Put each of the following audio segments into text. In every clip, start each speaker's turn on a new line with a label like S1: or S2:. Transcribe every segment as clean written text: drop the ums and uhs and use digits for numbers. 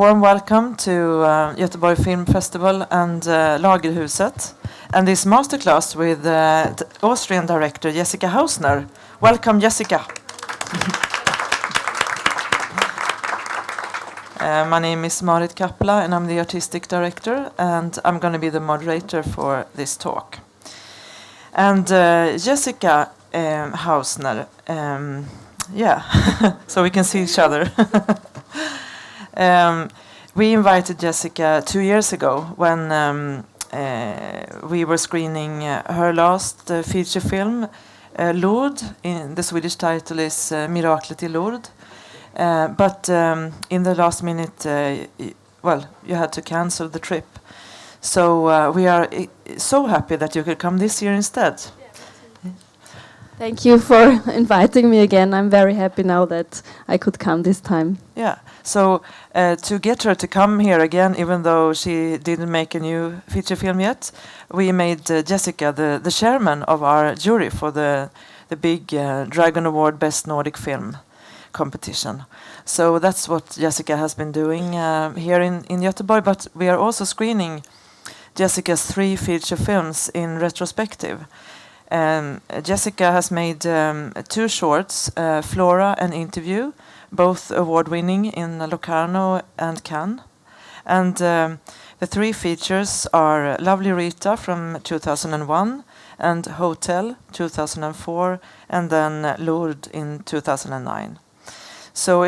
S1: warm welcome to Göteborg Film Festival and Lagerhuset, and this masterclass with Austrian director Jessica Hausner. Welcome, Jessica. My name is Marit Kappla, and I'm the artistic director, and I'm going to be the moderator for this talk. And Jessica Hausner, yeah, so we can see each other. We invited Jessica 2 years ago when we were screening her last feature film, Lourdes. The Swedish title is Miraklet i Lourdes. But in the last minute, well, you had to cancel the trip. So we are so happy that you could come this year instead.
S2: Thank you for inviting me again. I'm very happy now that I could come this time.
S1: Yeah, so to get her to come here again, even though she didn't make a new feature film yet, we made Jessica the chairman of our jury for the big Dragon Award Best Nordic Film competition. So that's what Jessica has been doing here in Göteborg, but we are also screening Jessica's 3 feature films in retrospective. Jessica has made 2 shorts, Flora and Interview, both award-winning in Locarno and Cannes. And the 3 features are Lovely Rita from 2001, and Hotel 2004, and then Lourdes in 2009. So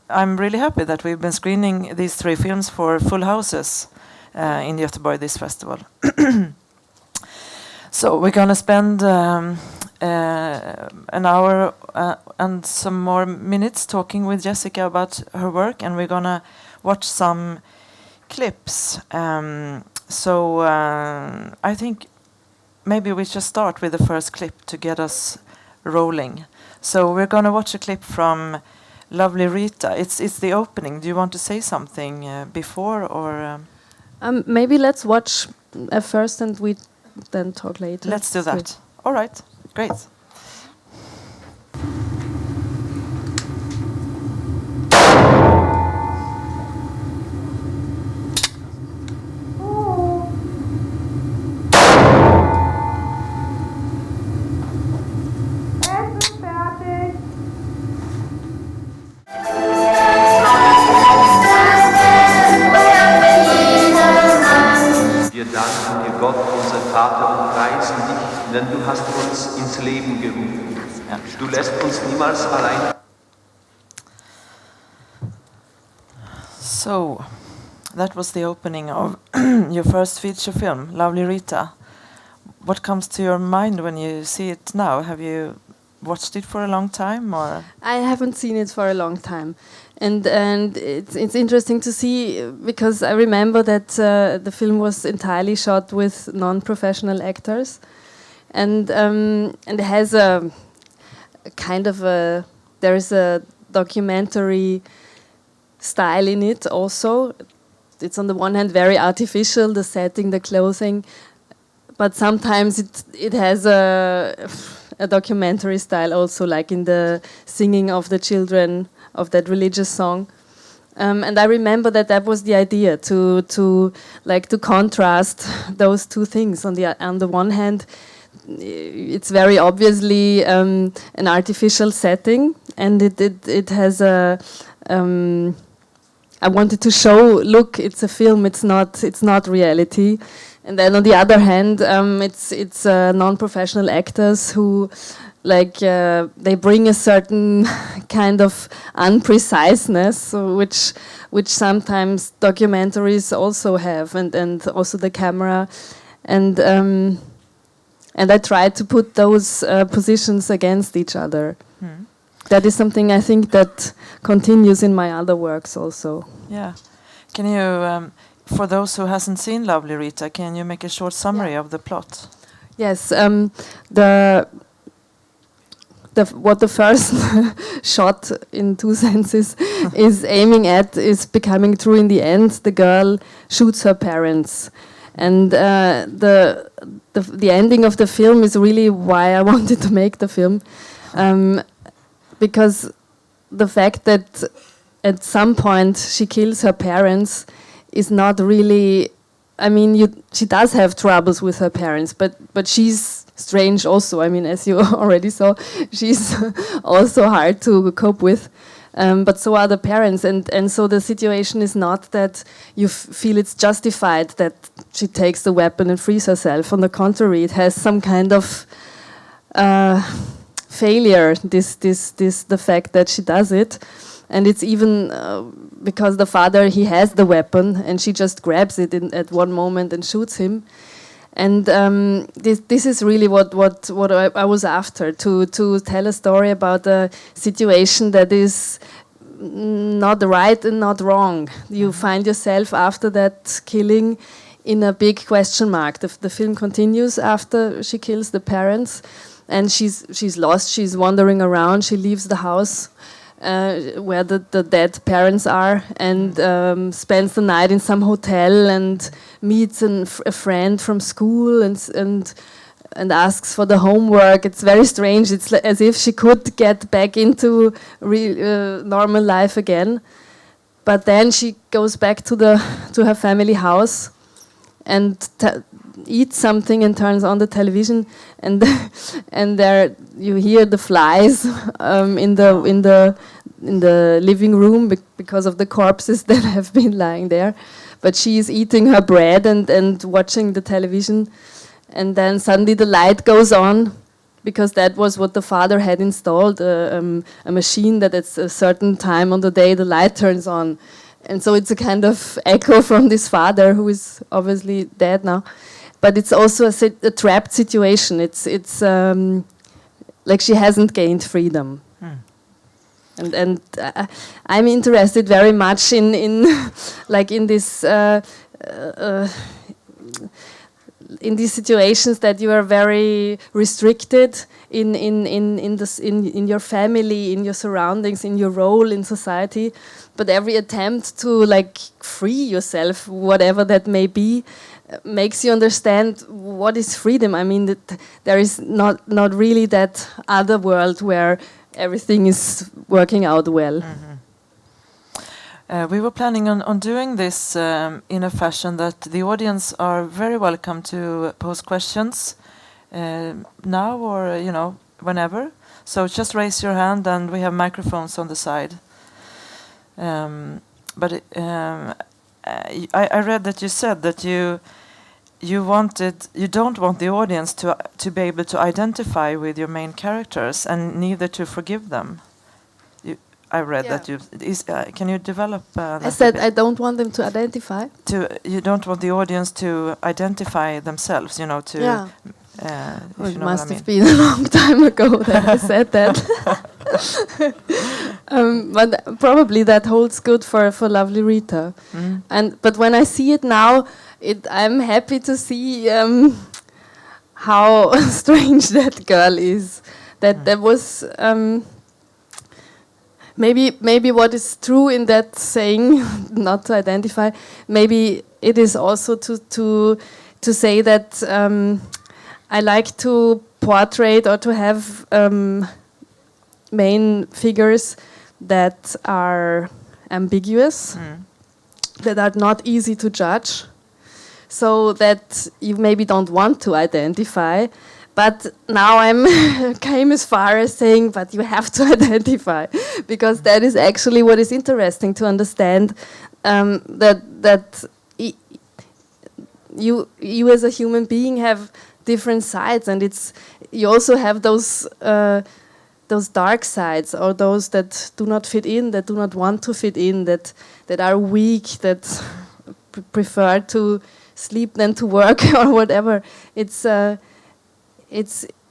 S1: I'm really happy that we've been screening these 3 films for full houses in Göteborg this festival. So we're going to spend an hour and some more minutes talking with Jessica about her work, and we're going to watch some clips. So I think maybe we should start with the first clip to get us rolling. So we're going to watch a clip from Lovely Rita. It's the opening. Do you want to say something before, or?
S2: Maybe let's watch first and we then talk later.
S1: Let's do that. Good. All right, great.
S3: Wir danken dir, Gott, unser Vater, und preisen dich, denn du hast uns ins Leben gerufen. Du lässt uns niemals allein.
S1: So, that was the opening of your first feature film, Lovely Rita. What comes to your mind when you see it now? Have you watched it for a long time, or?
S2: I haven't seen it for a long time. And it's interesting to see, because I remember that the film was entirely shot with non-professional actors, and it has a kind of there is a documentary style in it also. It's on the one hand very artificial, the setting, the clothing, but sometimes it has a documentary style also, like in the singing of the children of that religious song, and I remember that was the idea, to contrast those 2 things. On the one hand, it's very obviously an artificial setting, and it has a. I wanted to show, look, it's a film. It's not reality. And then on the other hand, it's non-professional actors who. They bring a certain kind of unpreciseness, which sometimes documentaries also have, and also the camera, and I try to put those positions against each other. That is something I think that continues in my other works also.
S1: Yeah, can you, for those who hasn't seen Lovely Rita, can you make a short summary of the plot?
S2: Yes, what the first shot, in 2 senses, is aiming at is becoming true in the end. The girl shoots her parents, and the ending of the film is really why I wanted to make the film, because the fact that at some point she kills her parents is not really. I mean, she does have troubles with her parents, but she's strange also. I mean, as you already saw, she's also hard to cope with. But so are the parents, and so the situation is not that you feel it's justified that she takes the weapon and frees herself. On the contrary, it has some kind of failure. The fact that she does it, and it's even because the father, he has the weapon, and she just grabs it at one moment and shoots him. And this is really what I was after, to tell a story about a situation that is not right and not wrong. You find yourself after that killing in a big question mark. The film continues after she kills the parents, and she's lost. She's wandering around. She leaves the house where the dead parents are, and spends the night in some hotel and meets a friend from school and asks for the homework. It's very strange. It's as if she could get back into normal life again, but then she goes back to her family house and eats something and turns on the television, and there you hear the flies in the living room because of the corpses that have been lying there. But she is eating her bread and watching the television, and then suddenly the light goes on, because that was what the father had installed, a machine that at a certain time on the day the light turns on. And so it's a kind of echo from this father, who is obviously dead now. But it's also a trapped situation. It's like she hasn't gained freedom. And I'm interested very much in like in this in these situations that you are very restricted in your family, in your surroundings, in your role in society. But every attempt to like free yourself, whatever that may be, makes you understand what is freedom. I mean, that there is not really that other world where everything is working out well.
S1: We were planning on doing this in a fashion that the audience are very welcome to pose questions now or whenever. So just raise your hand, and we have microphones on the side. But I read that you said that you don't want the audience to be able to identify with your main characters, and neither to forgive them. I read that you. Can you develop?
S2: I said I don't want them to identify.
S1: You don't want the audience to identify themselves.
S2: It must have been a long time ago that I said that. But probably that holds good for lovely Rita. But when I see it now, I'm happy to see how strange that girl is. That was maybe what is true in that saying, not to identify. Maybe it is also to say that I like to portray or to have main figures that are ambiguous, that are not easy to judge, so that you maybe don't want to identify. But now came as far as saying, but you have to identify, because that is actually what is interesting to understand, that you as a human being have different sides, and you also have those dark sides, or those that do not fit in, that do not want to fit in, that are weak, that prefer to sleep than to work or whatever. It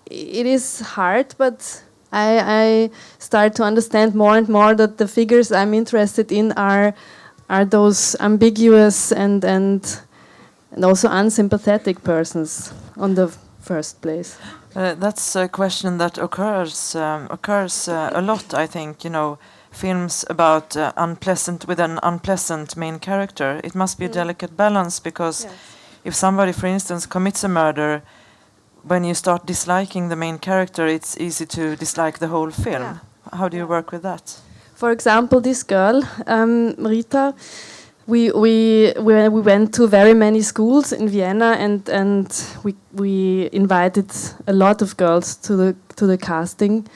S2: is hard, but I start to understand more and more that the figures I'm interested in are those ambiguous and also unsympathetic persons on the first place.
S1: That's a question that occurs a lot, I think. Films about with an unpleasant main character. It must be a delicate balance, because if somebody, for instance, commits a murder, when you start disliking the main character, it's easy to dislike the whole film. How do you work with that?
S2: For example, this girl, Rita, we went to very many schools in Vienna, and we invited a lot of girls to the casting,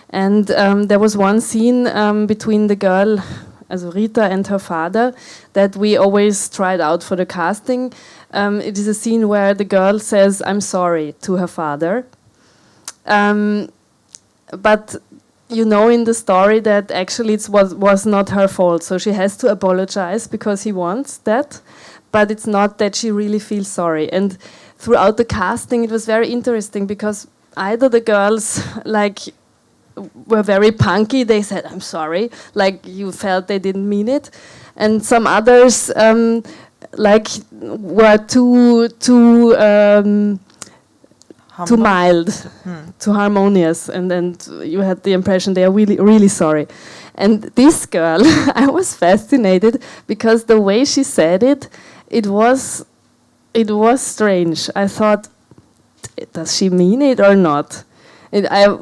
S2: and there was one scene between the girl, also Rita, and her father that we always tried out for the casting. It is a scene where the girl says "I'm sorry" to her father, but you know in the story that actually it was not her fault, so she has to apologize because he wants that, but it's not that she really feels sorry. And throughout the casting it was very interesting because either the girls were very punky, they said "I'm sorry," like you felt they didn't mean it, and some others were too mild, too harmonious, and you had the impression they are really, really sorry. And this girl, I was fascinated because the way she said it, it was strange. I thought, does she mean it or not?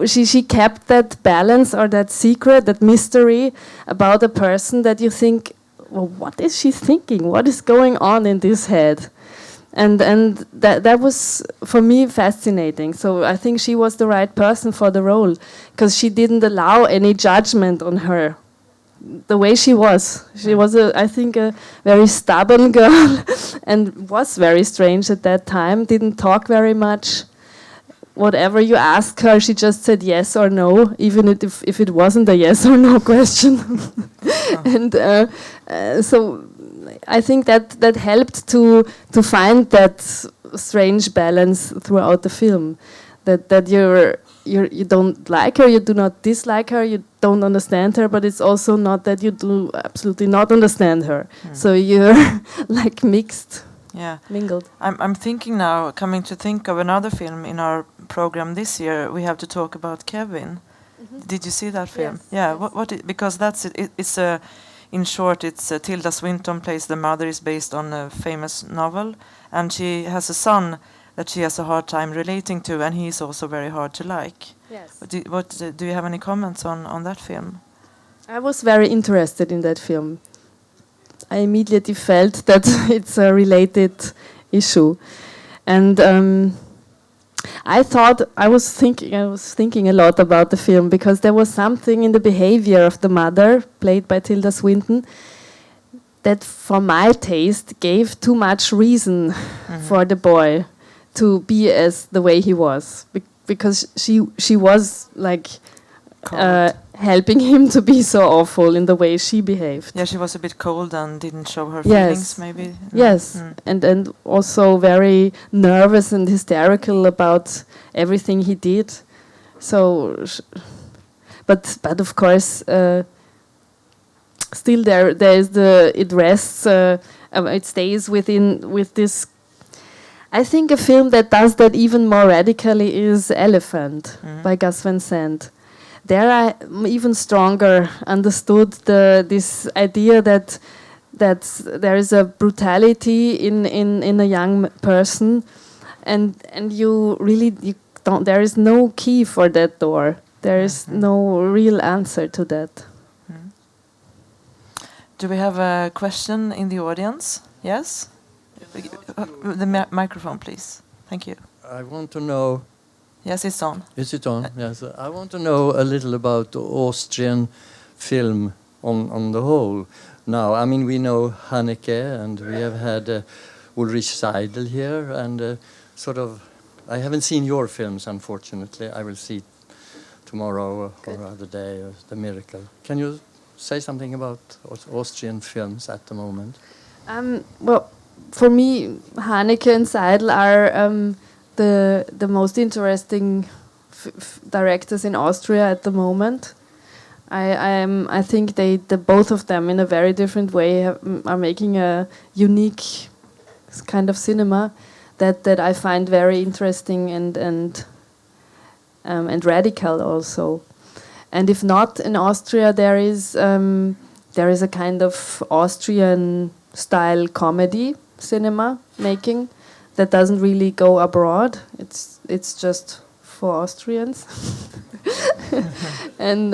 S2: She kept that balance or that secret, that mystery about a person that you think, well, what is she thinking? What is going on in this head? And that was, for me, fascinating. So I think she was the right person for the role because she didn't allow any judgment on her. The way she was. She was, I think, a very stubborn girl and was very strange at that time, didn't talk very much. Whatever you asked her, she just said yes or no, even if it wasn't a yes or no question. And so I think that helped to find that strange balance throughout the film. That you don't like her, you do not dislike her, you don't understand her, but it's also not that you do absolutely not understand her. So you're like mixed.
S1: Yeah,
S2: mingled.
S1: I'm thinking now, coming to think of another film in our program this year. We have to talk about Kevin. Did you see that film?
S2: Yes.
S1: Yeah. Yes. Because that's it. It's a, in short, it's Tilda Swinton plays the mother. Is based on a famous novel, and she has a son that she has a hard time relating to, and he is also very hard to like.
S2: Yes.
S1: Do you have any comments on that film?
S2: I was very interested in that film. I immediately felt that it's a related issue, and I was thinking a lot about the film because there was something in the behavior of the mother, played by Tilda Swinton, that, for my taste, gave too much reason for the boy to be as the way he was, because she was like helping him to be so awful in the way she behaved.
S1: Yeah, she was a bit cold and didn't show her feelings, maybe.
S2: Yes, and also very nervous and hysterical about everything he did. So, but of course, still there is it rests. It stays with this. I think a film that does that even more radically is Elephant by Gus Van Sant. There I even stronger understood this idea that there is a brutality in a young person, and you don't. There is no key for that door. There is no real answer to that.
S1: Do we have a question in the audience? Yes. The microphone, please. Thank you.
S4: I want to know.
S1: Yes, it's on.
S4: Is it on? Yes. I want to know a little about the Austrian film on the whole. Now, I mean, we know Haneke, and we have had Ulrich Seidel here, and sort of. I haven't seen your films, unfortunately. I will see tomorrow or other day, The Miracle. Can you say something about Austrian films at the moment?
S2: Well, for me, Haneke and Seidel are the most interesting directors in Austria at the moment. I think they both of them, in a very different way, are making a unique kind of cinema that I find very interesting and radical also. And if not in Austria, there is a kind of Austrian style comedy cinema making that doesn't really go abroad. It's just for Austrians, and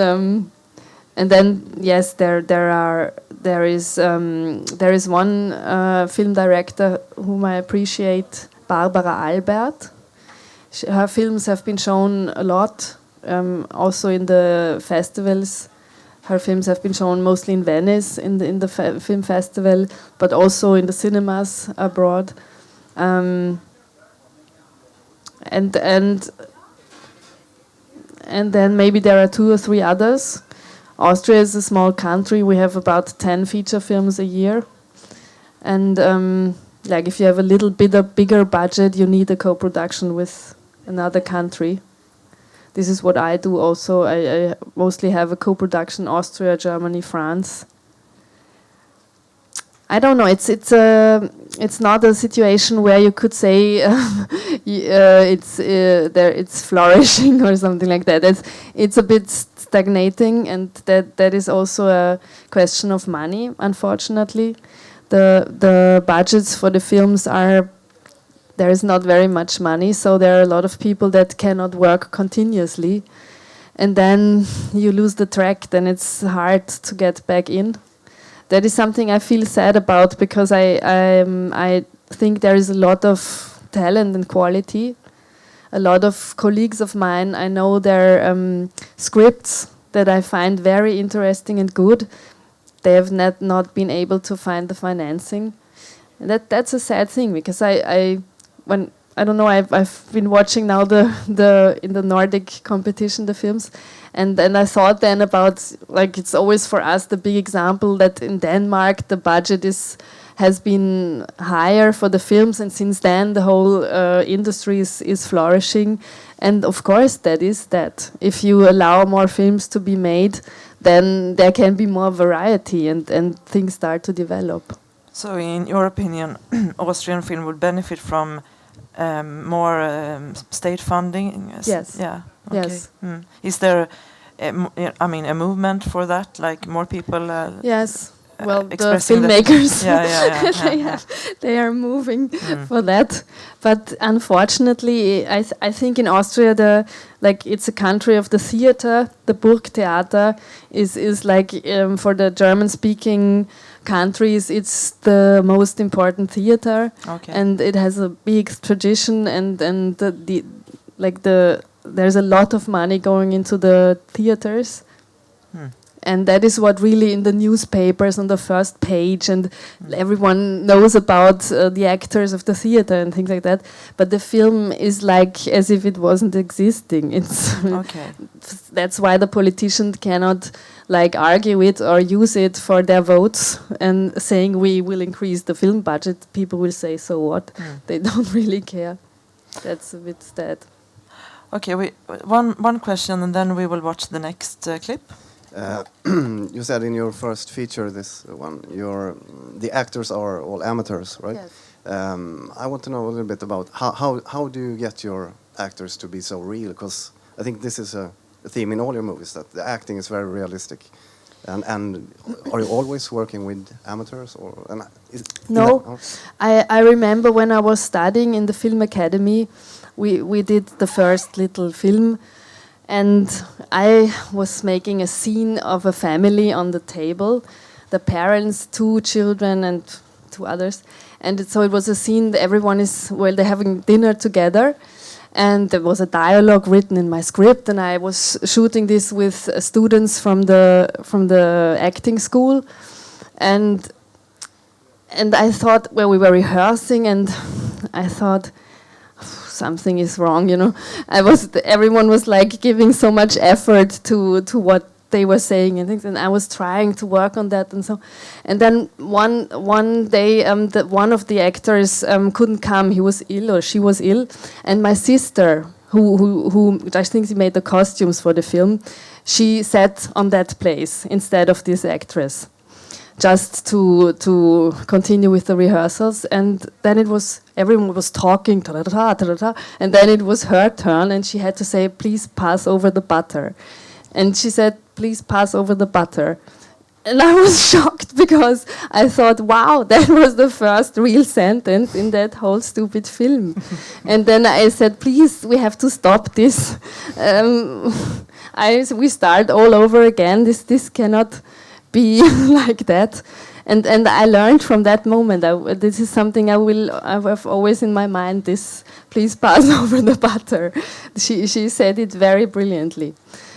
S2: And then yes, there is one film director whom I appreciate, Barbara Albert. Her films have been shown a lot, also in the festivals. Her films have been shown mostly in Venice in the film festival, but also in the cinemas abroad. And then maybe there are 2 or 3 others. Austria is a small country. We have about 10 feature films a year. And like if you have a little bit of bigger budget, you need a co-production with another country. This is what I do also. I mostly have a co-production, Austria, Germany, France. I don't know. It's not a situation where you could say it's flourishing or something like that. It's a bit stagnating, and that is also a question of money. Unfortunately, the budgets for the films there is not very much money, so there are a lot of people that cannot work continuously, and then you lose the track. Then it's hard to get back in. That is something I feel sad about, because I think there is a lot of talent and quality. A lot of colleagues of mine, I know their scripts that I find very interesting and good. They have not been able to find the financing. And that's a sad thing, because I've been watching now in the Nordic competition, the films, and I thought then about, like, it's always for us the big example that in Denmark the budget has been higher for the films, and since then the whole industry is flourishing. And of course that is that. If you allow more films to be made, then there can be more variety and things start to develop.
S1: So in your opinion, Austrian film would benefit from more state funding?
S2: Yes.
S1: Yeah. Okay.
S2: Yes.
S1: Is there, a movement for that? Like more people?
S2: Yes. Well, the
S1: expressing
S2: filmmakers,
S1: Yeah.
S2: they are moving for that. But unfortunately, I think in Austria, it's a country of the theater. The Burgtheater is like, for the German-speaking countries, it's the most important theater, and it has a big tradition, and there's a lot of money going into the theaters. And that is what really in the newspapers on the first page, and everyone knows about the actors of the theater and things like that. But the film is like as if it wasn't existing. It's that's why the politicians cannot argue it or use it for their votes and saying we will increase the film budget. People will say, so what? They don't really care. That's a bit sad. Okay, one question, and then we will watch the next clip.
S5: You said in your first feature, this one, the actors are all amateurs, right?
S2: Yes.
S5: I want to know a little bit about how do you get your actors to be so real? Because I think this is a theme in all your movies, that the acting is very realistic. And are you always working with amateurs?
S2: No. I remember when I was studying in the Film Academy, we did the first little film. And I was making a scene of a family on the table, the parents, 2 children and 2 others. And so it was a scene that everyone they're having dinner together. And there was a dialogue written in my script, and I was shooting this with students from the acting school. And I thought, we were rehearsing, and I thought, something is wrong, everyone was giving so much effort to what they were saying and things, and I was trying to work on that and so. And then one day, one of the actors couldn't come. He was ill, or she was ill, and my sister, who I think she made the costumes for the film, she sat on that place instead of this actress, just to continue with the rehearsals. And then everyone was talking, and then it was her turn, and she had to say, please pass over the butter. And she said, please pass over the butter. And I was shocked, because I thought, wow, that was the first real sentence in that whole stupid film. And then I said, please, we have to stop this. we start all over again. This cannot be like that. And I learned from that moment. This is something I have always in my mind. This, please pass over the butter. She said it very brilliantly.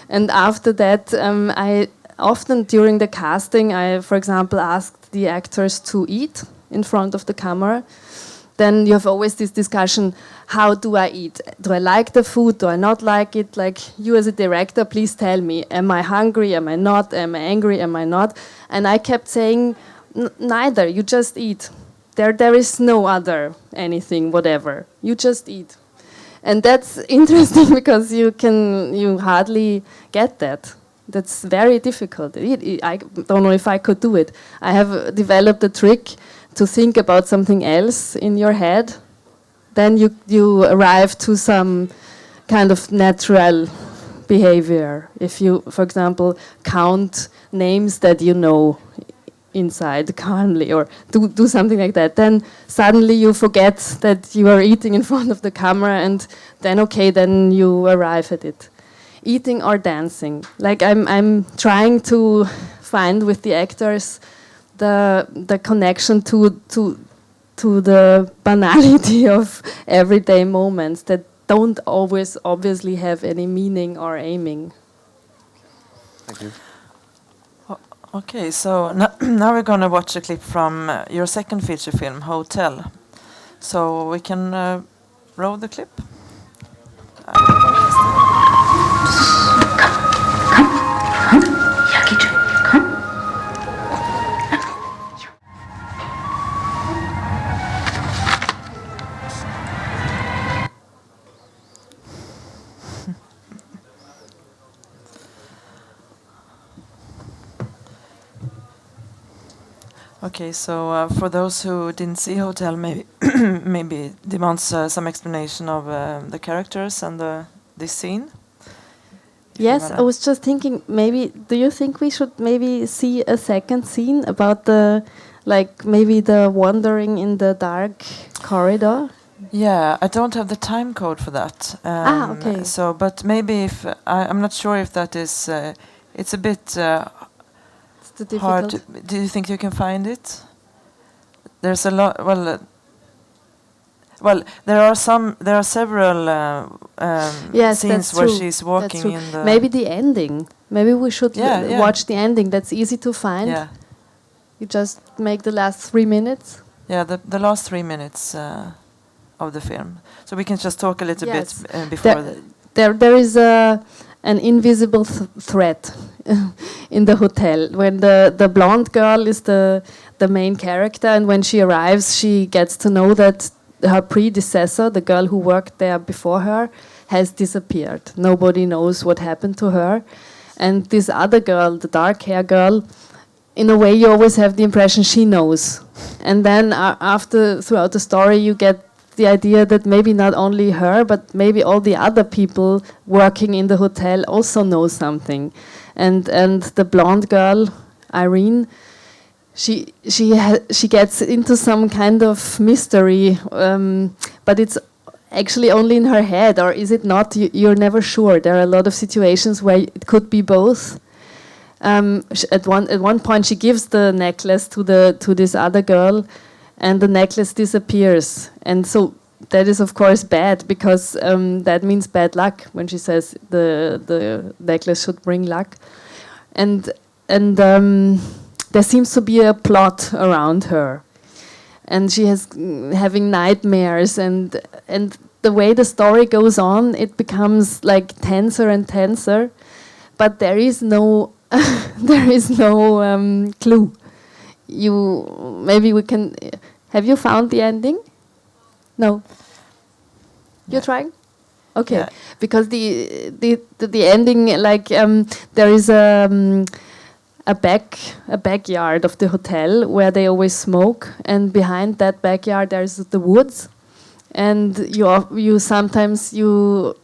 S2: And after that, I often during the casting, I, for example, asked the actors to eat in front of the camera. Then you have always this discussion, how do I eat? Do I like the food? Do I not like it? Like, you as a director, please tell me, am I hungry? Am I not? Am I angry? Am I not? And I kept saying, neither, you just eat. There is no other anything, whatever. You just eat. And that's interesting because you hardly get that. That's very difficult. I don't know if I could do it. I have developed a trick to think about something else in your head. Then you arrive to some kind of natural behavior. If you, for example, count names that you know inside calmly, or do something like that, then suddenly you forget that you are eating in front of the camera, and then you arrive at it. Eating or dancing. Like I'm trying to find with the actors the connection to the banality of everyday moments that don't always obviously have any meaning or aiming.
S5: Thank you.
S1: Okay, so now we're going to watch a clip from your second feature film, Hotel. So we can roll the clip. Okay, so for those who didn't see Hotel, maybe demands some explanation of the characters and this scene.
S2: Yes, I was just thinking, do you think we should maybe see a second scene about maybe the wandering in the dark corridor?
S1: Yeah, I don't have the time code for that.
S2: Okay.
S1: So, but maybe if I'm not sure if that is, it's a bit hard. Do you think you can find it? There's a lot. Well, there are several
S2: yes,
S1: scenes where she's walking in the.
S2: Maybe the ending. Maybe we should watch the ending. That's easy to find.
S1: Yeah.
S2: You just make the last 3 minutes.
S1: Yeah, the last 3 minutes of the film. So we can just talk a little bit before
S2: there is an invisible threat in the hotel. When the blonde girl is the main character, and when she arrives, she gets to know that her predecessor, the girl who worked there before her, has disappeared. Nobody knows what happened to her. And this other girl, the dark hair girl, in a way you always have the impression she knows. And then throughout the story you get the idea that maybe not only her, but maybe all the other people working in the hotel also know something. And the blonde girl, Irene, she gets into some kind of mystery, but it's actually only in her head, or is it not? You're never sure. There are a lot of situations where it could be both. At one point, she gives the necklace to this other girl, and the necklace disappears. And so that is, of course, bad, because that means bad luck when she says the necklace should bring luck. And there seems to be a plot around her. And she has having nightmares, and the way the story goes on, it becomes like tenser and tenser. But there is no clue. Maybe we can. Have you found the ending? No. You're trying? Okay. Yeah. Because the ending, there is a backyard of the hotel where they always smoke, and behind that backyard there's the woods, and you sometimes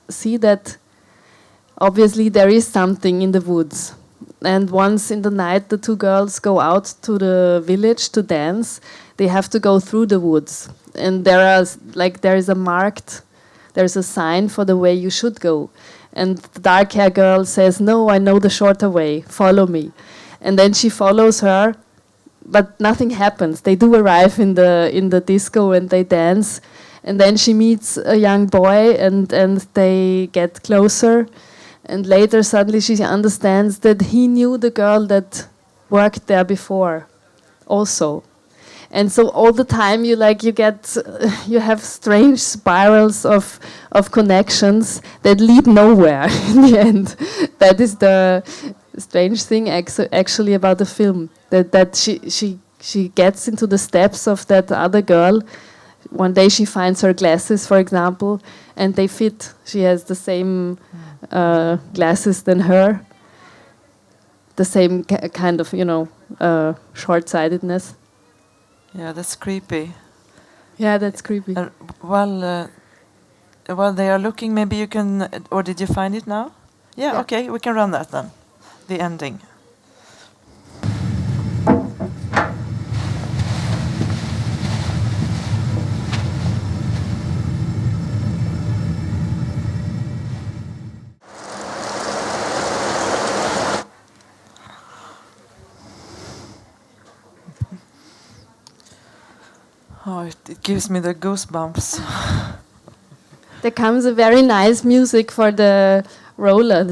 S2: see that obviously there is something in the woods. And once in the night, the two girls go out to the village to dance. They have to go through the woods, and there's a sign for the way you should go. and the dark hair girl says, "No, I know the shorter way, follow me." And then she follows her, but nothing happens. They do arrive in the disco and they dance, and then she meets a young boy and they get closer, and later suddenly she understands that he knew the girl that worked there before also. And so all the time you have strange spirals of connections that lead nowhere in the end. That is the strange thing actually about the film, that she gets into the steps of that other girl. One day she finds her glasses, for example, and they fit. She has the same glasses than her, the same kind of short-sightedness.
S1: Yeah, that's creepy.
S2: Yeah, that's creepy.
S1: While they are looking, maybe you can, or did you find it now? Yeah, okay, we can run that then. The ending. Oh, it gives me the goosebumps.
S2: There comes a very nice music for the roller.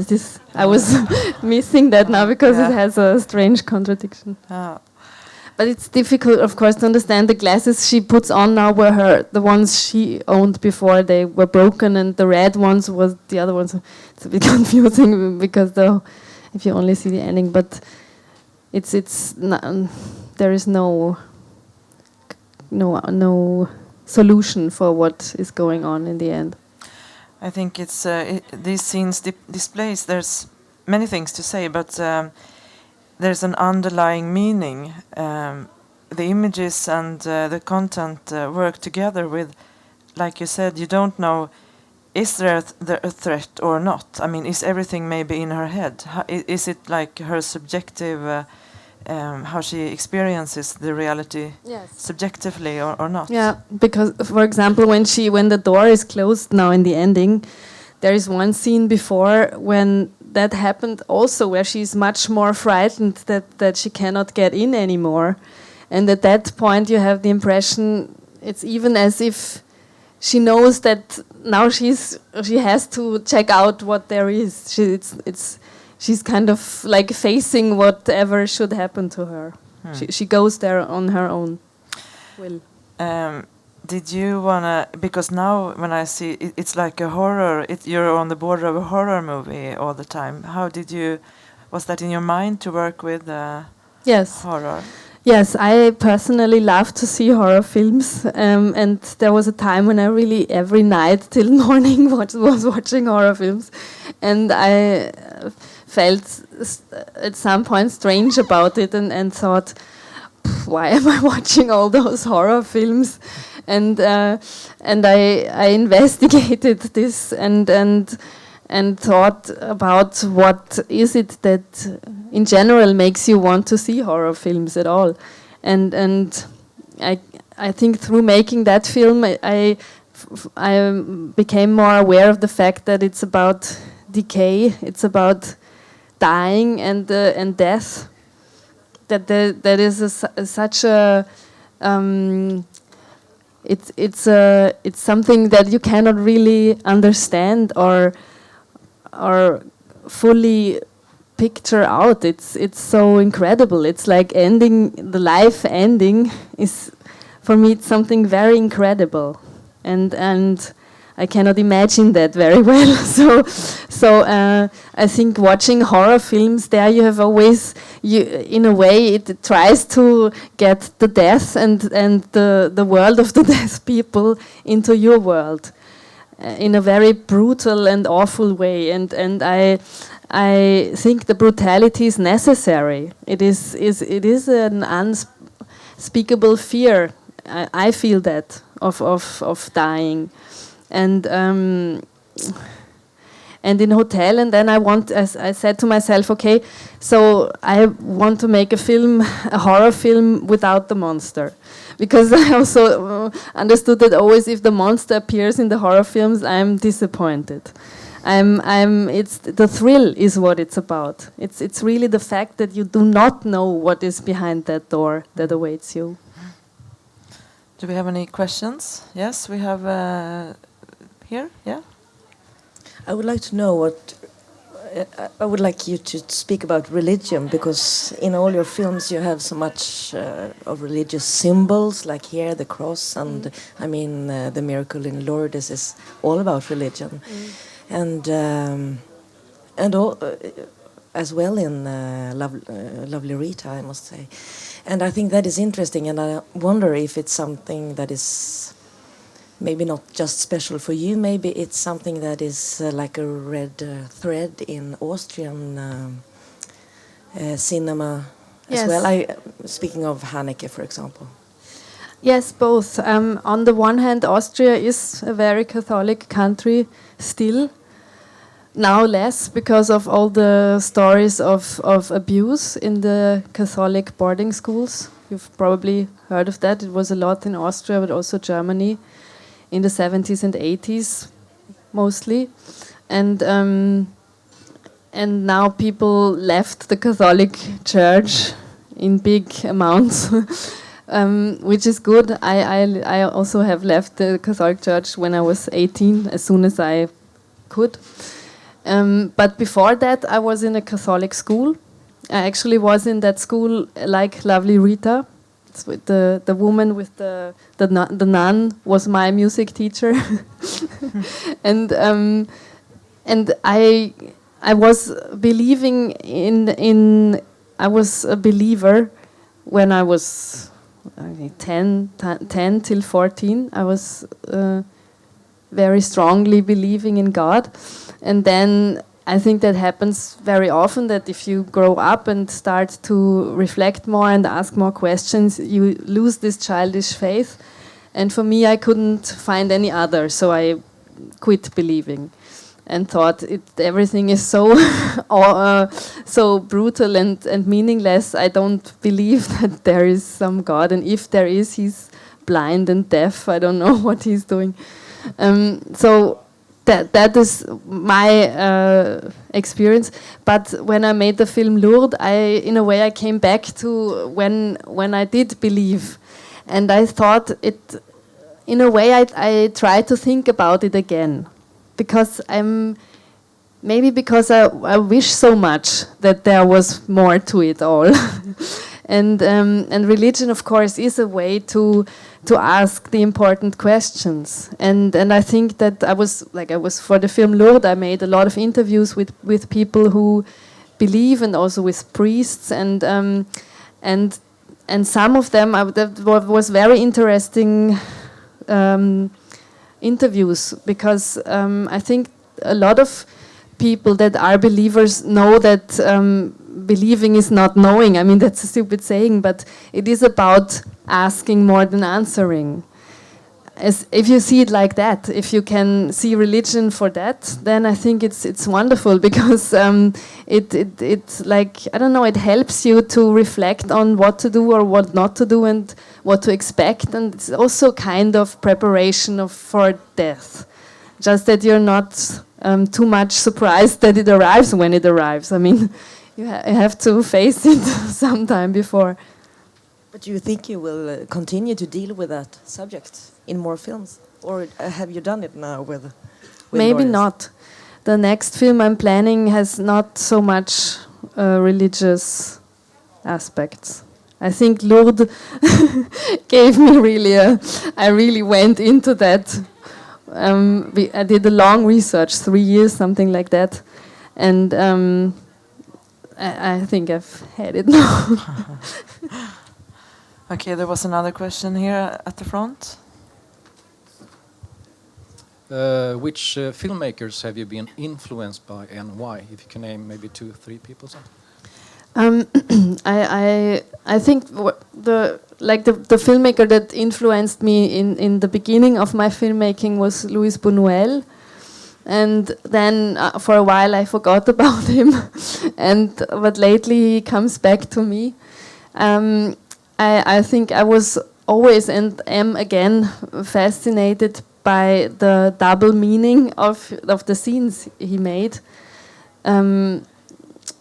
S2: I was missing that now because it has a strange contradiction. But it's difficult, of course, to understand. The glasses she puts on now were the ones she owned before. They were broken, and the red ones was the other ones. It's a bit confusing because if you only see the ending, but there is no solution for what is going on in the end.
S1: I think it's these scenes displays. There's many things to say, but there's an underlying meaning. The images and the content work together with, like you said, you don't know, is there a threat or not? I mean, is everything maybe in her head? Is it like her subjective, how she experiences the reality subjectively or not?
S2: Yeah, because, for example, when the door is closed now in the ending, there is one scene before when that happened also, where she's much more frightened that she cannot get in anymore. And at that point you have the impression it's even as if she knows that now she has to check out what there is. She's kind of like facing whatever should happen to her. She goes there on her own will.
S1: Did you wanna? Because now when I see it's like a horror. You're on the border of a horror movie all the time. How did you? Was that in your mind to work with
S2: yes.
S1: horror?
S2: Yes, I personally love to see horror films, and there was a time when I really every night till morning was watching horror films, and I felt at some point strange about it and thought, why am I watching all those horror films? And I investigated this and thought about what is it that in general makes you want to see horror films at all. And I think through making that film I became more aware of the fact that it's about decay, it's about dying and death, that is such a it's something that you cannot really understand or fully picture out. It's so incredible. It's like the life ending is, for me, it's something very incredible, and I cannot imagine that very well. So I think watching horror films, there you have always, in a way, it tries to get the death and the world of the death people into your world in a very brutal and awful way. And I think the brutality is necessary. It is an unspeakable fear. I feel that of dying. And and in hotel, and then as I said to myself, okay, so I want to make a horror film without the monster, because I also understood that always if the monster appears in the horror films, I'm disappointed. It's the thrill is what it's about. It's really the fact that you do not know what is behind that door that awaits you.
S1: Do we have any questions? Yes, we have here. Yeah.
S6: I would like to know what. I would like you to speak about religion, because in all your films you have so much of religious symbols, like here the cross, and I mean the miracle in Lourdes is all about religion, and all, as well in Lovely Rita, I must say, and I think that is interesting, and I wonder if it's something that is maybe not just special for you, maybe it's something that is like a red thread in Austrian cinema as well. Speaking of Haneke, for example.
S2: Yes, both. On the one hand, Austria is a very Catholic country still. Now less, because of all the stories of abuse in the Catholic boarding schools. You've probably heard of that. It was a lot in Austria, but also Germany, in the 70s and 80s, mostly. And now people left the Catholic Church in big amounts, which is good. I also have left the Catholic Church when I was 18, as soon as I could. But before that, I was in a Catholic school. I actually was in that school like Lovely Rita. It's with the woman with the nun was my music teacher, and I was believing in I was a believer when I was 10 till 14. I was very strongly believing in God, and then I think that happens very often, that if you grow up and start to reflect more and ask more questions, you lose this childish faith. And for me, I couldn't find any other, so I quit believing and thought everything is so so brutal and meaningless. I don't believe that there is some God, and if there is, he's blind and deaf. I don't know what he's doing. So that is my experience. But when I made the film Lourdes, in a way I came back to when I did believe, and I thought in a way I tried to think about it again, because because I wish so much that there was more to it all. And religion, of course, is a way to ask the important questions. And I think that I was for the film Lourdes, I made a lot of interviews with people who believe, and also with priests, and some of them that was very interesting interviews, because I think a lot of people that are believers know that believing is not knowing. I mean, that's a stupid saying, but it is about asking more than answering. As if you see it like that, if you can see religion for that, then I think it's wonderful, because it's like, I don't know, it helps you to reflect on what to do or what not to do and what to expect, and it's also kind of preparation for death. Just that you're not too much surprised that it arrives when it arrives. I mean, you have to face it sometime before.
S6: But do you think you will continue to deal with that subject in more films? Or have you done it now with
S2: Maybe
S6: lawyers?
S2: not. The next film I'm planning has not so much religious aspects. I think Lourdes gave me I really went into that. I did a long research, 3 years, something like that. And I think I've had it now.
S1: Okay, there was another question here at the front.
S7: Which filmmakers have you been influenced by, and why? If you can name maybe 2 or 3 people.
S2: I think the filmmaker that influenced me in the beginning of my filmmaking was Luis Buñuel, And then for a while I forgot about him, but lately he comes back to me. I think I was always and am again fascinated by the double meaning of the scenes he made.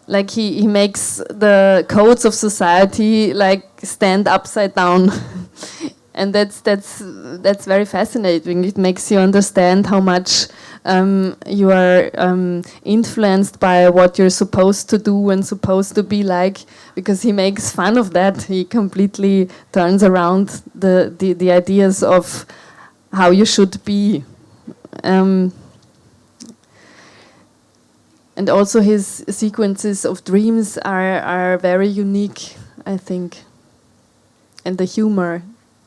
S2: Like he makes the codes of society like stand upside down. And that's very fascinating. It makes you understand how much you are influenced by what you're supposed to do and supposed to be like, because he makes fun of that. He completely turns around the ideas of how you should be. And also his sequences of dreams are very unique, I think. And the humor.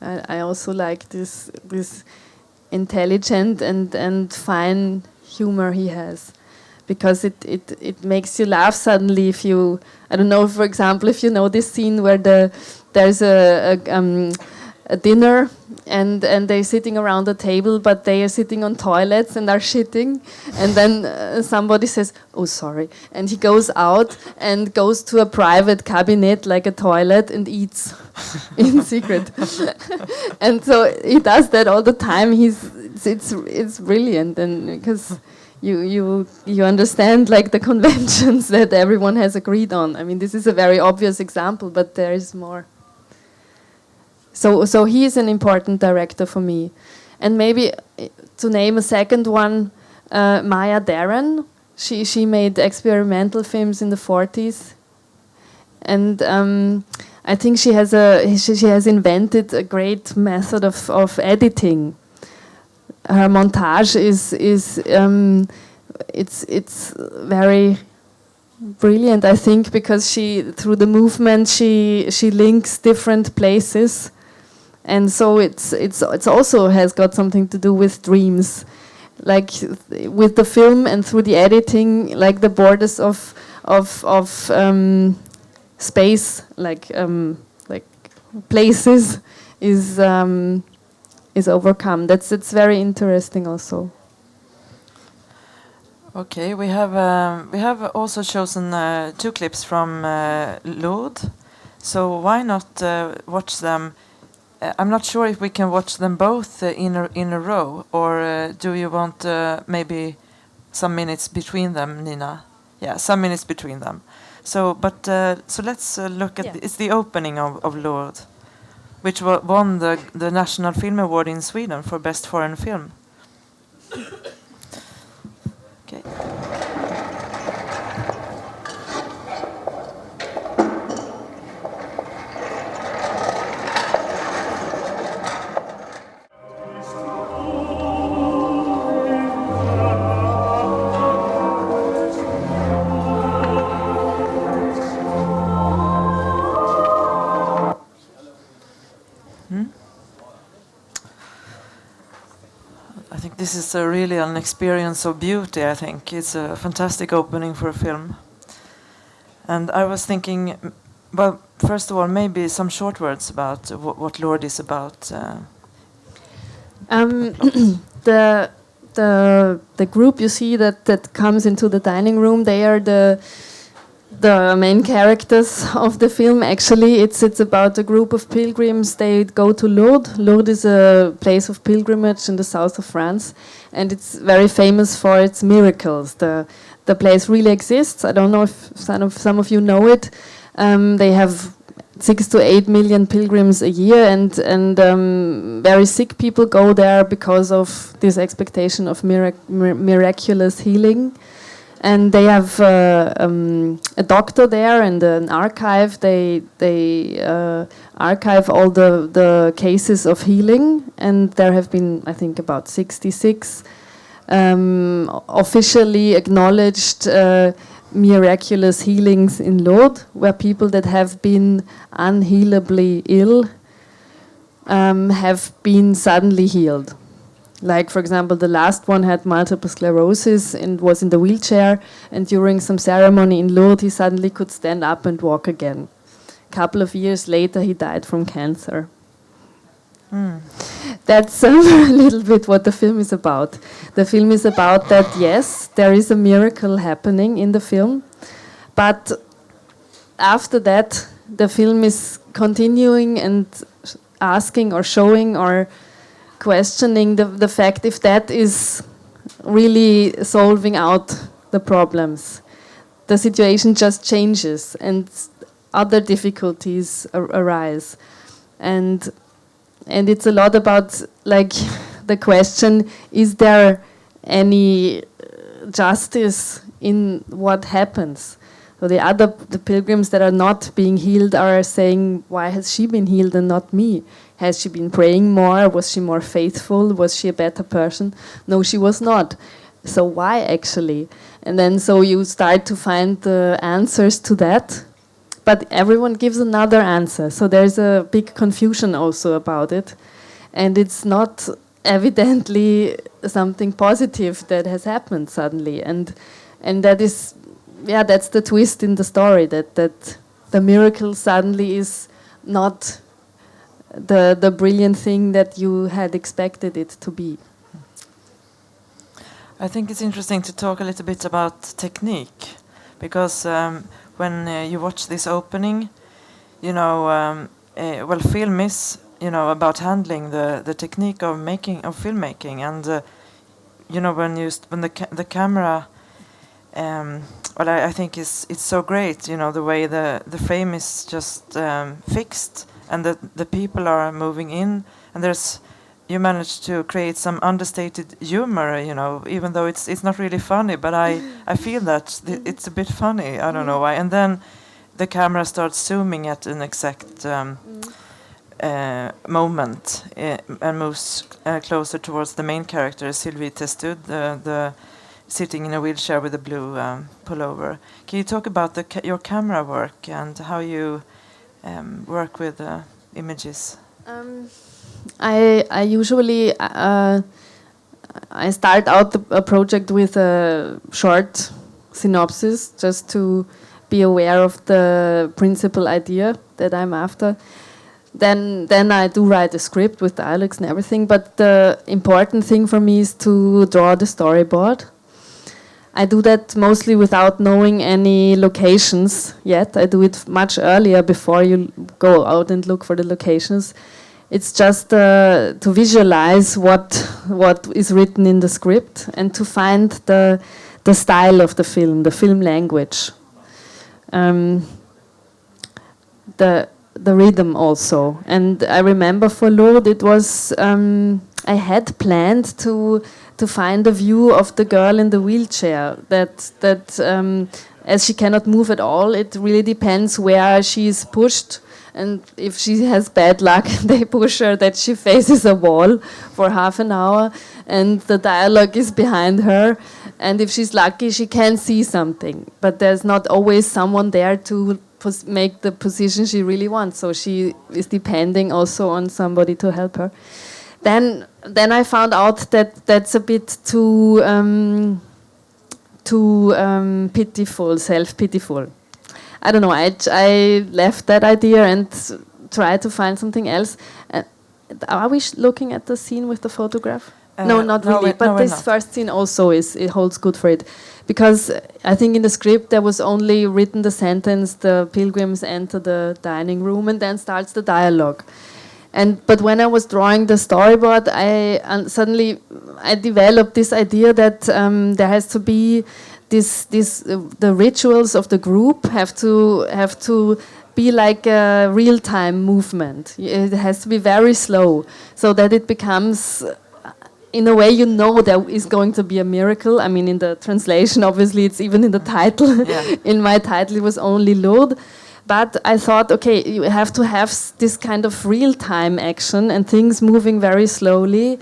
S2: I also like this intelligent and fine humor he has, because it makes you laugh suddenly. If you, I don't know, for example, if you know this scene where there's a dinner and they're sitting around the table, but they are sitting on toilets and are shitting, and then somebody says, "Oh, sorry," and he goes out and goes to a private cabinet like a toilet and eats in secret. And so he does that all the time. It's brilliant, and because you understand like the conventions that everyone has agreed on. I mean, this is a very obvious example, but there is more. So he is an important director for me. And maybe to name a second one, Maya Deren. She made experimental films in the 40s, and I think she has invented a great method of editing. Her montage is it's very brilliant, I think, because through the movement she links different places. And so it's also has got something to do with dreams, like with the film and through the editing, like the borders of space, like places, is overcome. It's very interesting also.
S1: Okay, we have also chosen 2 clips from Lourdes, so why not watch them? I'm not sure if we can watch them both in a row, or do you want maybe some minutes between them, Nina? Yeah, some minutes between them. So let's look at it's the opening of Lourdes, which won the National Film Award in Sweden for Best Foreign Film. Okay. This is really an experience of beauty, I think. It's a fantastic opening for a film. And I was thinking, well, first of all, maybe some short words about what Lourdes is about.
S2: The group you see that comes into the dining room, they are the main characters of the film. Actually, it's about a group of pilgrims. They go to Lourdes. Lourdes is a place of pilgrimage in the south of France, and it's very famous for its miracles. The place really exists. I don't know if some of you know it. They have 6 to 8 million pilgrims a year, and very sick people go there because of this expectation of miraculous healing. And they have a doctor there and an archive. They archive all the cases of healing, and there have been, I think, about 66 officially acknowledged miraculous healings in Lourdes, where people that have been unhealably ill have been suddenly healed. Like, for example, the last one had multiple sclerosis and was in the wheelchair, and during some ceremony in Lourdes, he suddenly could stand up and walk again. A couple of years later, he died from cancer. That's a little bit what the film is about. The film is about that, yes, there is a miracle happening in the film, but after that, the film is continuing and asking or showing or questioning the fact if that is really solving out the problems. The situation just changes and other difficulties arise. And it's a lot about like the question, is there any justice in what happens? So the pilgrims that are not being healed are saying, why has she been healed and not me? Has she been praying more? Was she more faithful? Was she a better person? No, she was not. So why actually? And then so you start to find the answers to that, but everyone gives another answer. So there's a big confusion also about it. And it's not evidently something positive that has happened suddenly. And that is, yeah, that's the twist in the story, that the miracle suddenly is not the brilliant thing that you had expected it to be.
S1: I think it's interesting to talk a little bit about technique, because when you watch this opening, you know, well, film is, you know, about handling the technique of filmmaking, and you know, when the camera, well, I think it's so great, you know, the way the frame is just fixed, and the people are moving in, and you managed to create some understated humor, you know, even though it's not really funny, but I feel that it's a bit funny. I don't know why. And then the camera starts zooming at an exact moment and moves closer towards the main character, Sylvie Testud, the sitting in a wheelchair with a blue pullover. Can you talk about your camera work and how you work with images?
S2: I usually I start out a project with a short synopsis just to be aware of the principal idea that I'm after. Then I do write a script with dialogues and everything, but the important thing for me is to draw the storyboard. I do that mostly without knowing any locations yet. I do it much earlier before you go out and look for the locations. It's just to visualize what is written in the script and to find the style of the film language, the rhythm also. And I remember for Lourdes, it was I had planned to find a view of the girl in the wheelchair that as she cannot move at all, it really depends where she is pushed. And if she has bad luck, they push her that she faces a wall for half an hour and the dialogue is behind her. And if she's lucky, she can see something. But there's not always someone there to make the position she really wants. So she is depending also on somebody to help her. Then I found out that that's a bit too pitiful, self-pitiful. I don't know, I left that idea and tried to find something else. Are we looking at the scene with the photograph? No, not really. But this first scene also it holds good for it. Because I think in the script there was only written the sentence, the pilgrims enter the dining room, and then starts the dialogue. But when I was drawing the storyboard, suddenly I developed this idea that there has to be the rituals of the group have to be like a real-time movement. It has to be very slow, so that it becomes, in a way, you know there is going to be a miracle. I mean, in the translation, obviously, it's even in the title. Yeah. In my title, it was only Lourdes. But I thought, okay, you have to have this kind of real-time action and things moving very slowly.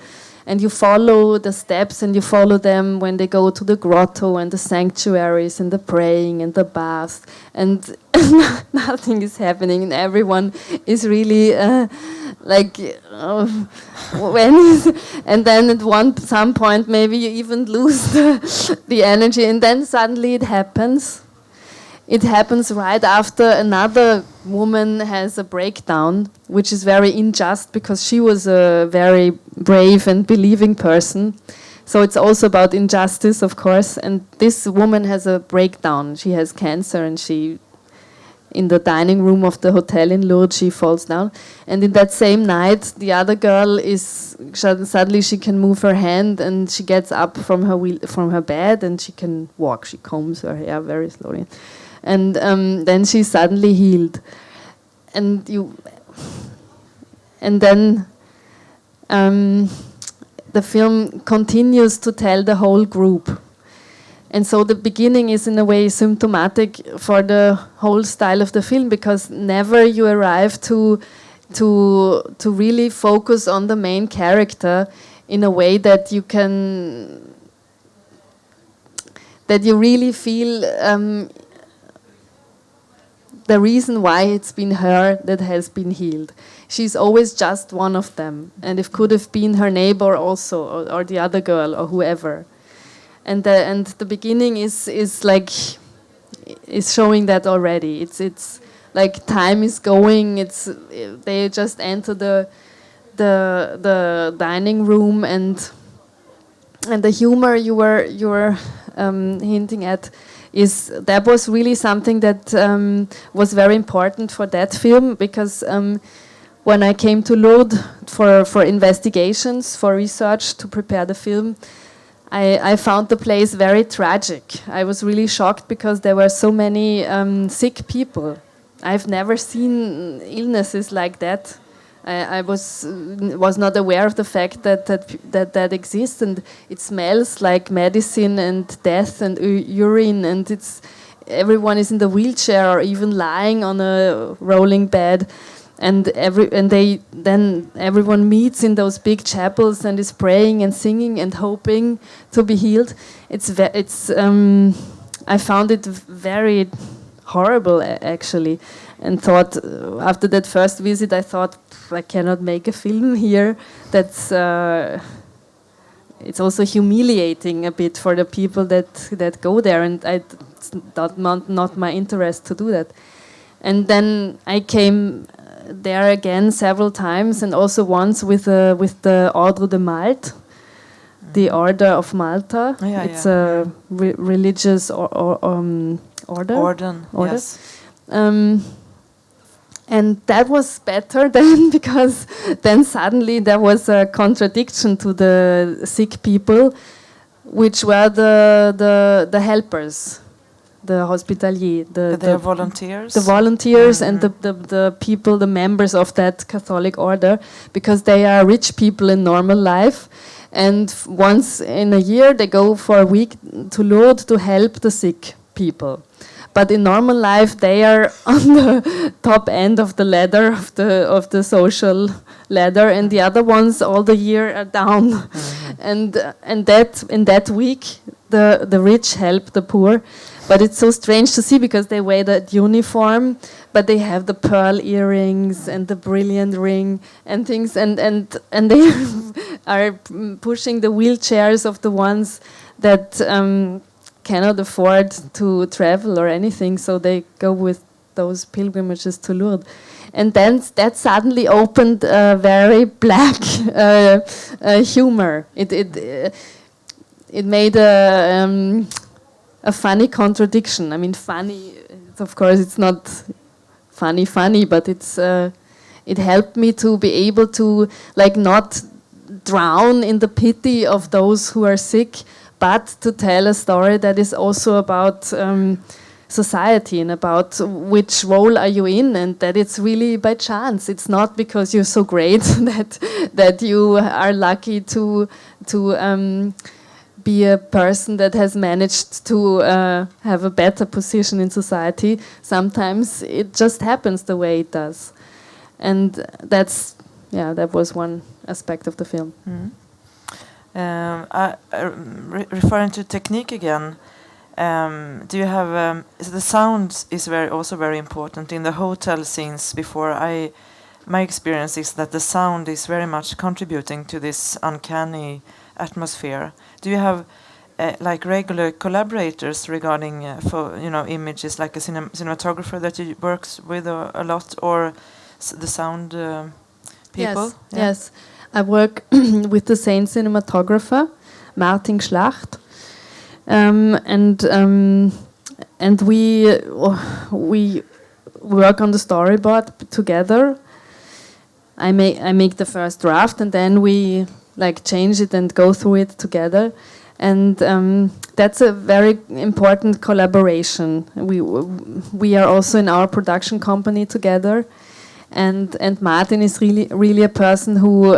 S2: And you follow the steps and you follow them when they go to the grotto and the sanctuaries and the praying and the baths. And nothing is happening and everyone is really and then at some point maybe you even lose the energy. And then suddenly it happens it happens right after another woman has a breakdown, which is very unjust because she was a very brave and believing person. So it's also about injustice, of course. And this woman has a breakdown. She has cancer, and she, in the dining room of the hotel in Lourdes, she falls down. And in that same night, the other girl is suddenly she can move her hand, and she gets up from her bed, and she can walk. She combs her hair very slowly, and then she's suddenly healed. And then the film continues to tell the whole group. And so the beginning is in a way symptomatic for the whole style of the film, because never you arrive to really focus on the main character in a way that you can, that you really feel the reason why it's been her that has been healed. She's always just one of them, and it could have been her neighbor also, or the other girl, or whoever. And the beginning is showing that already. It's like time is going. They just enter the dining room, and the humor you were hinting at that was really something that was very important for that film, because when I came to Lourdes for investigations, for research to prepare the film, I found the place very tragic. I was really shocked because there were so many sick people. I've never seen illnesses like that. I was not aware of the fact that exists, and it smells like medicine and death and urine, and everyone is in the wheelchair or even lying on a rolling bed. And everyone meets in those big chapels and is praying and singing and hoping to be healed. I found it very horrible actually, and thought after that first visit, I thought I cannot make a film here. It's also humiliating a bit for the people that go there, and it's not my interest to do that. And then I came there again several times, and also once with the Ordre de Malte, the Order of Malta. It's a religious order.
S1: Orden. Yes.
S2: And that was better then, because then suddenly there was a contradiction to the sick people, which were the helpers. The hospitalier, the
S1: volunteers,
S2: and the people, the members of that Catholic order, because they are rich people in normal life, and once in a year they go for a week to Lourdes to help the sick people. But in normal life they are on the top end of the ladder of the social ladder, and the other ones all the year are down. And that in that week the rich help the poor. But it's so strange to see, because they wear that uniform, but they have the pearl earrings and the brilliant ring and things, and they are pushing the wheelchairs of the ones that cannot afford to travel or anything, so they go with those pilgrimages to Lourdes. And then that suddenly opened a very black humor. It made a funny contradiction. I mean, funny. Of course, it's not funny, but it helped me to be able to not drown in the pity of those who are sick, but to tell a story that is also about society and about which role are you in, and that it's really by chance. It's not because you're so great that you are lucky to be a person that has managed to have a better position in society. Sometimes it just happens the way it does, and that was one aspect of the film.
S1: Referring to technique again, do you have the sound is also very important in the hotel scenes. My experience is that the sound is very much contributing to this uncanny atmosphere. Do you have like regular collaborators regarding for images, like a cinematographer that you works with a lot, or the sound people?
S2: Yes, yes. I work with the same cinematographer, Martin Schlacht, and we work on the storyboard together. I make the first draft, and then we like change it and go through it together, and that's a very important collaboration. We are also in our production company together, and Martin is really a person who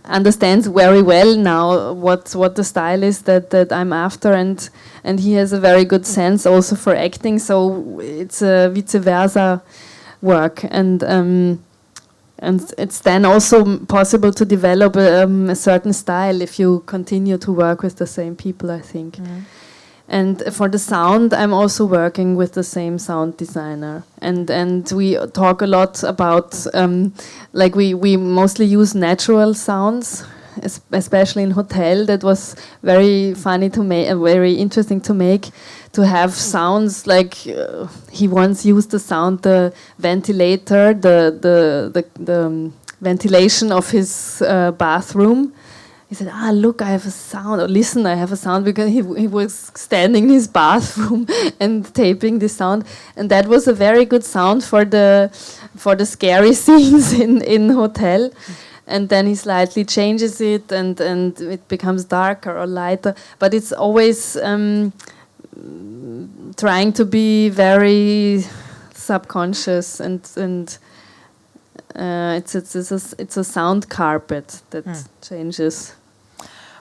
S2: understands very well now what the style is that I'm after, and he has a very good sense also for acting. So it's a vice versa work, and it's then also possible to develop a certain style if you continue to work with the same people, I think. And for the sound, I'm also working with the same sound designer, and we talk a lot about like we mostly use natural sounds, especially in hotel. That was very funny to make, very interesting to make, to have sounds like he once used the sound, the ventilator, the ventilation of his bathroom. He said, look, I have a sound, or listen, I have a sound, because he was standing in his bathroom and taping this sound. And that was a very good sound for the scary scenes in hotel. And then he slightly changes it, and it becomes darker or lighter. But it's always trying to be very subconscious, and it's a sound carpet that changes.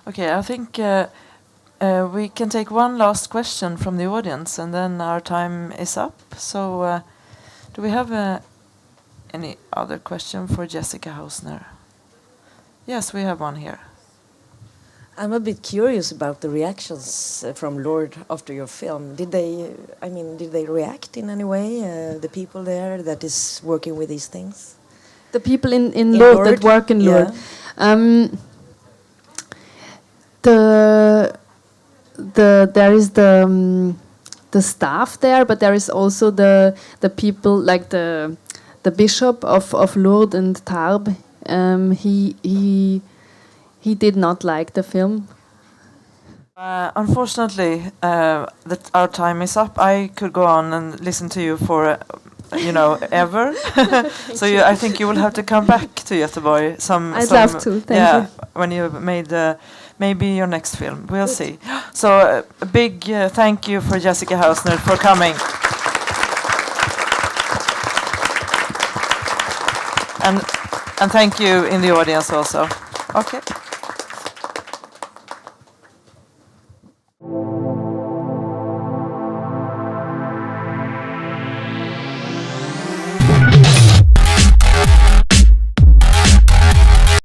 S1: Okay, I think we can take one last question from the audience, and then our time is up. So, do we have any other question for Jessica Hausner? Yes, we have one here.
S6: I'm a bit curious about the reactions from Lord after your film. Did they react in any way? The people there that is working with these things.
S2: The people in Lourdes that work in Lourdes. There is the staff there, but there is also the people, like the bishop of Lourdes and Tarbes. He did not like the film.
S1: Unfortunately, that our time is up. I could go on and listen to you for ever. So I think you will have to come back to Göteborg.
S2: I'd love to. Thank you.
S1: When you've made maybe your next film. We'll see. So a big thank you for Jessica Hausner for coming. And thank you in the audience also. Okay.